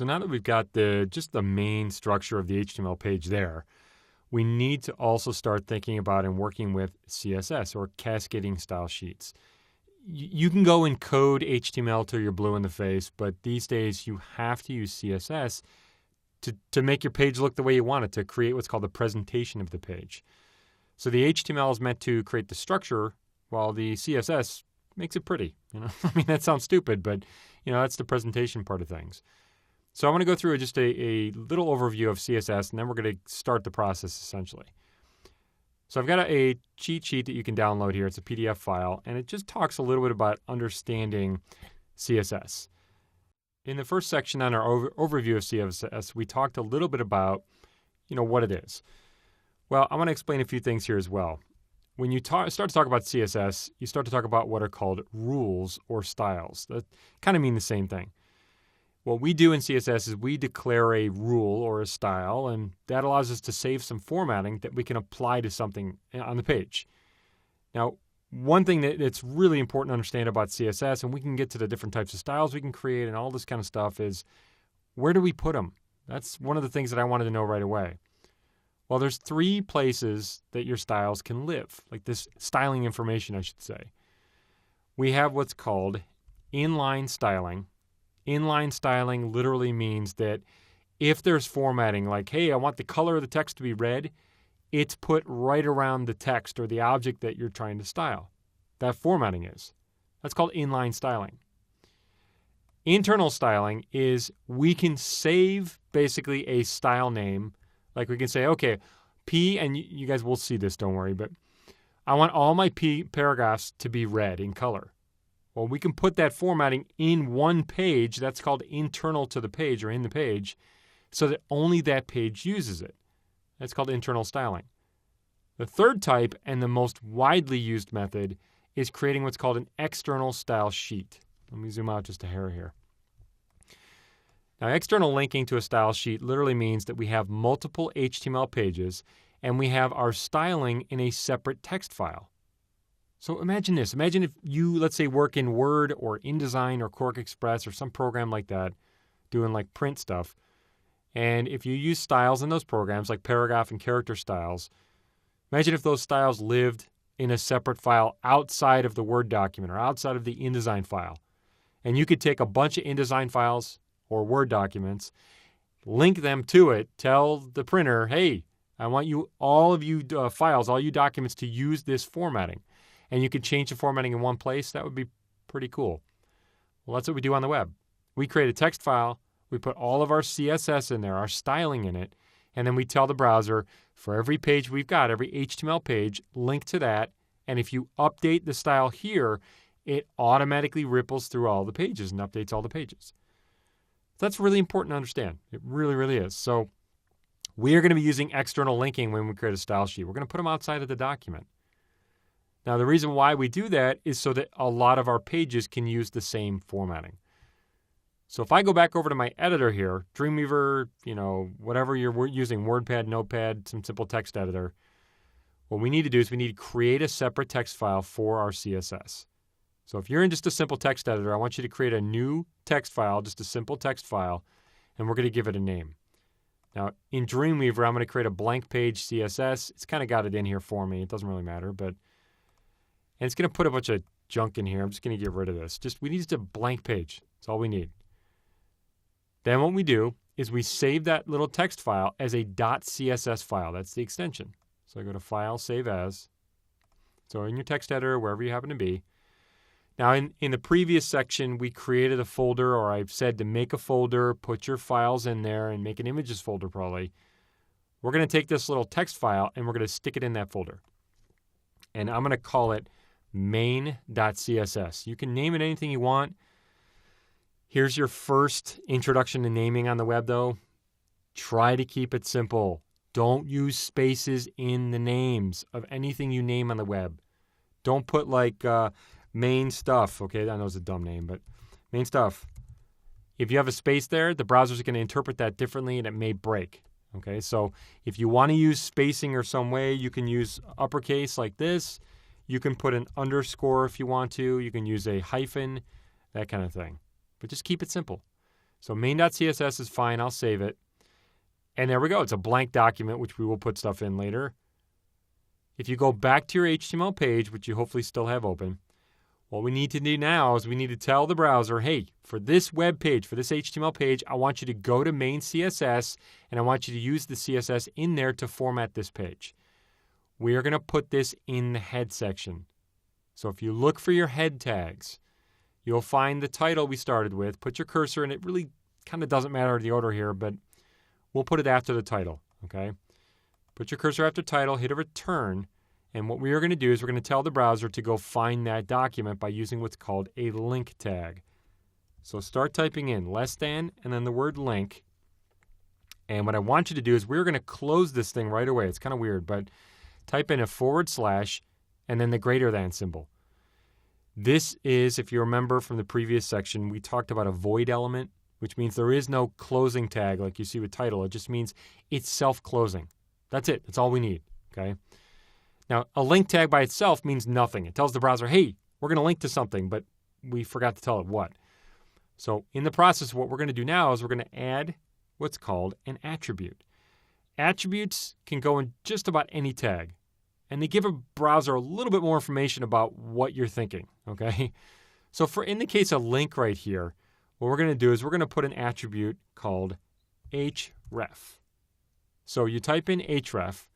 So now that we've got just the main structure of the HTML page there, we need to also start thinking about and working with CSS, or cascading style sheets. You can go and code HTML till you're blue in the face, but these days you have to use CSS to make your page look the way you want it, to create what's called the presentation of the page. So the HTML is meant to create the structure, while the CSS makes it pretty. I mean, that sounds stupid, but that's the presentation part of things. So I want to go through just a little overview of CSS, and then we're going to start the process essentially. So I've got a cheat sheet that you can download here. It's a PDF file, and it just talks a little bit about understanding CSS. In the first section on our overview of CSS, we talked a little bit about, what it is. Well, I want to explain a few things here as well. When you start to talk about CSS, you start to talk about what are called rules or styles. That kind of mean the same thing. What we do in CSS is we declare a rule or a style, and that allows us to save some formatting that we can apply to something on the page. Now, one thing that's really important to understand about CSS, and we can get to the different types of styles we can create and all this kind of stuff, is where do we put them? That's one of the things that I wanted to know right away. Well, there's 3 places that your styles can live, like this styling information, I should say. We have what's called inline styling. Inline styling literally means that if there's formatting, like, hey, I want the color of the text to be red, it's put right around the text or the object that you're trying to style. That formatting is. That's called inline styling. Internal styling is we can save basically a style name. Like we can say, okay, P, and you guys will see this, don't worry, but I want all my P paragraphs to be red in color. Well, we can put that formatting in one page. That's called internal to the page or in the page, so that only that page uses it. That's called internal styling. The third type, and the most widely used method, is creating what's called an external style sheet. Let me zoom out just a hair here. Now, external linking to a style sheet literally means that we have multiple HTML pages and we have our styling in a separate text file. So imagine this. Imagine if you, let's say, work in Word or InDesign or Quark Express or some program like that, doing like print stuff. And if you use styles in those programs, like paragraph and character styles, imagine if those styles lived in a separate file outside of the Word document or outside of the InDesign file. And you could take a bunch of InDesign files or Word documents, link them to it, tell the printer, hey, I want all of you files, all you documents to use this formatting. And you could change the formatting in one place. That would be pretty cool. Well, that's what we do on the web. We create a text file. We put all of our CSS in there, our styling in it, and then we tell the browser, for every page we've got, every HTML page, link to that. And if you update the style here, it automatically ripples through all the pages and updates all the pages. That's really important to understand. It really, really is. So we are going to be using external linking when we create a style sheet. We're going to put them outside of the document. Now, the reason why we do that is so that a lot of our pages can use the same formatting. So if I go back over to my editor here, Dreamweaver, whatever you're using, WordPad, Notepad, some simple text editor, what we need to do is we need to create a separate text file for our CSS. So if you're in just a simple text editor, I want you to create a new text file, just a simple text file, and we're going to give it a name. Now, in Dreamweaver, I'm going to create a blank page CSS. It's kind of got it in here for me. It doesn't really matter, and it's going to put a bunch of junk in here. I'm just going to get rid of this. We need just a blank page. That's all we need. Then what we do is we save that little text file as a .css file. That's the extension. So I go to File, Save As. So in your text editor, wherever you happen to be. Now, in the previous section, we created a folder, or I've said to make a folder, put your files in there, and make an images folder probably. We're going to take this little text file, and we're going to stick it in that folder. And I'm going to call it main.css. You can name it anything you want. Here's your first introduction to naming on the web, though. Try to keep it simple. Don't use spaces in the names of anything you name on the web. Don't put like main stuff. Okay, I know it's a dumb name, but main stuff. If you have a space there, the browser's going to interpret that differently and it may break. Okay, so if you want to use spacing or some way, you can use uppercase like this. You can put an underscore if you want to. You can use a hyphen, that kind of thing. But just keep it simple. So main.css is fine. I'll save it. And there we go. It's a blank document, which we will put stuff in later. If you go back to your HTML page, which you hopefully still have open, what we need to do now is we need to tell the browser, hey, for this web page, for this HTML page, I want you to go to main CSS, and I want you to use the CSS in there to format this page. We are going to put this in the head section. So if you look for your head tags, you'll find the title we started with. Put your cursor, and it really kind of doesn't matter the order here, but we'll put it after the title, okay? Put your cursor after title, hit a return, and what we are going to do is we're going to tell the browser to go find that document by using what's called a link tag. So start typing in less than and then the word link. And what I want you to do is we're going to close this thing right away. It's kind of weird, but type in a / and then the greater than symbol. This is, if you remember from the previous section, we talked about a void element, which means there is no closing tag like you see with title. It just means it's self-closing. That's it. That's all we need, okay? Now, a link tag by itself means nothing. It tells the browser, hey, we're going to link to something, but we forgot to tell it what. So in the process, what we're going to do now is we're going to add what's called an attribute. Attributes can go in just about any tag, and they give a browser a little bit more information about what you're thinking, okay? So in the case of link right here, what we're going to do is we're going to put an attribute called href. So you type in href.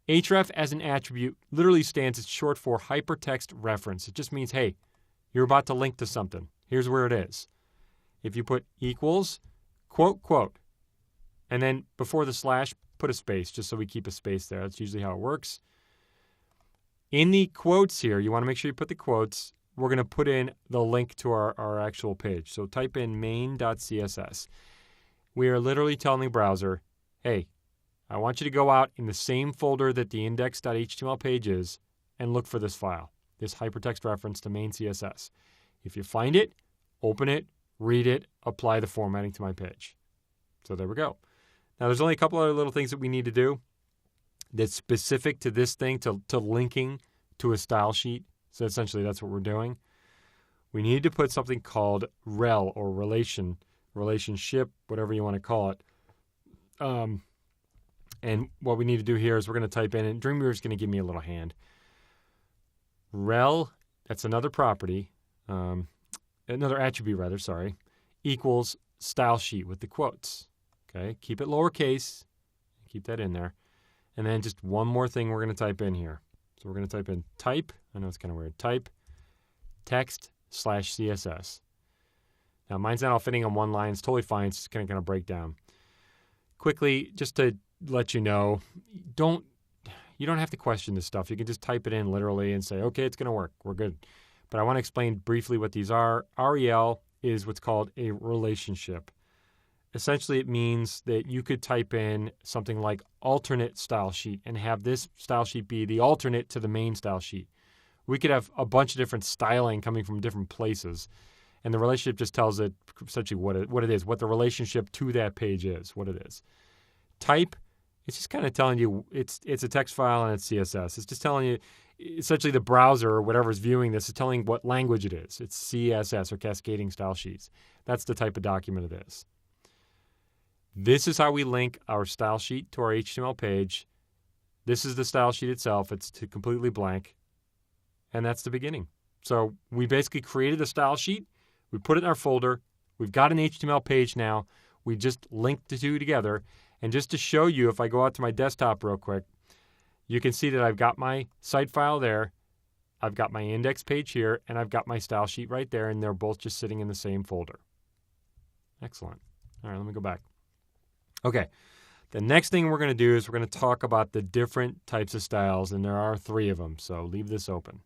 Href as an attribute literally it's short for hypertext reference. It just means, hey, you're about to link to something. Here's where it is. If you put equals, quote, quote, and then before the slash, put a space, just so we keep a space there. That's usually how it works. In the quotes here, you want to make sure you put the quotes. We're going to put in the link to our actual page. So type in main.css. We are literally telling the browser, hey, I want you to go out in the same folder that the index.html page is and look for this file, this hypertext reference to main CSS. If you find it, open it, read it, apply the formatting to my page. So there we go. Now there's only a couple other little things that we need to do that's specific to this thing, to linking to a style sheet. So essentially that's what we're doing. We need to put something called rel or relationship, whatever you want to call it. And what we need to do here is we're going to type in, and Dreamweaver is going to give me a little hand. Rel, that's another property, another attribute rather, sorry, equals style sheet with the quotes. Okay, keep it lowercase, keep that in there. And then just one more thing we're going to type in here. So we're going to type in type, I know it's kind of weird, type text/CSS. Now mine's not all fitting on one line, it's totally fine, it's just kind of break down. Quickly, just to let you know, you don't have to question this stuff. You can just type it in literally and say, okay, it's going to work. We're good. But I want to explain briefly what these are. REL is what's called a relationship. Essentially, it means that you could type in something like alternate style sheet and have this style sheet be the alternate to the main style sheet. We could have a bunch of different styling coming from different places. And the relationship just tells it essentially what it is, what the relationship to that page is, what it is. Type, it's just kind of telling you it's a text file and it's CSS. It's just telling you, essentially the browser or whatever's viewing this is telling what language it is. It's CSS or cascading style sheets. That's the type of document it is. This is how we link our style sheet to our HTML page. This is the style sheet itself. It's completely blank. And that's the beginning. So we basically created a style sheet. We put it in our folder. We've got an HTML page now. We just linked the two together. And just to show you, if I go out to my desktop real quick, you can see that I've got my site file there. I've got my index page here, and I've got my style sheet right there, and they're both just sitting in the same folder. Excellent. All right, let me go back. Okay, the next thing we're going to do is we're going to talk about the different types of styles, and there are 3 of them, so leave this open.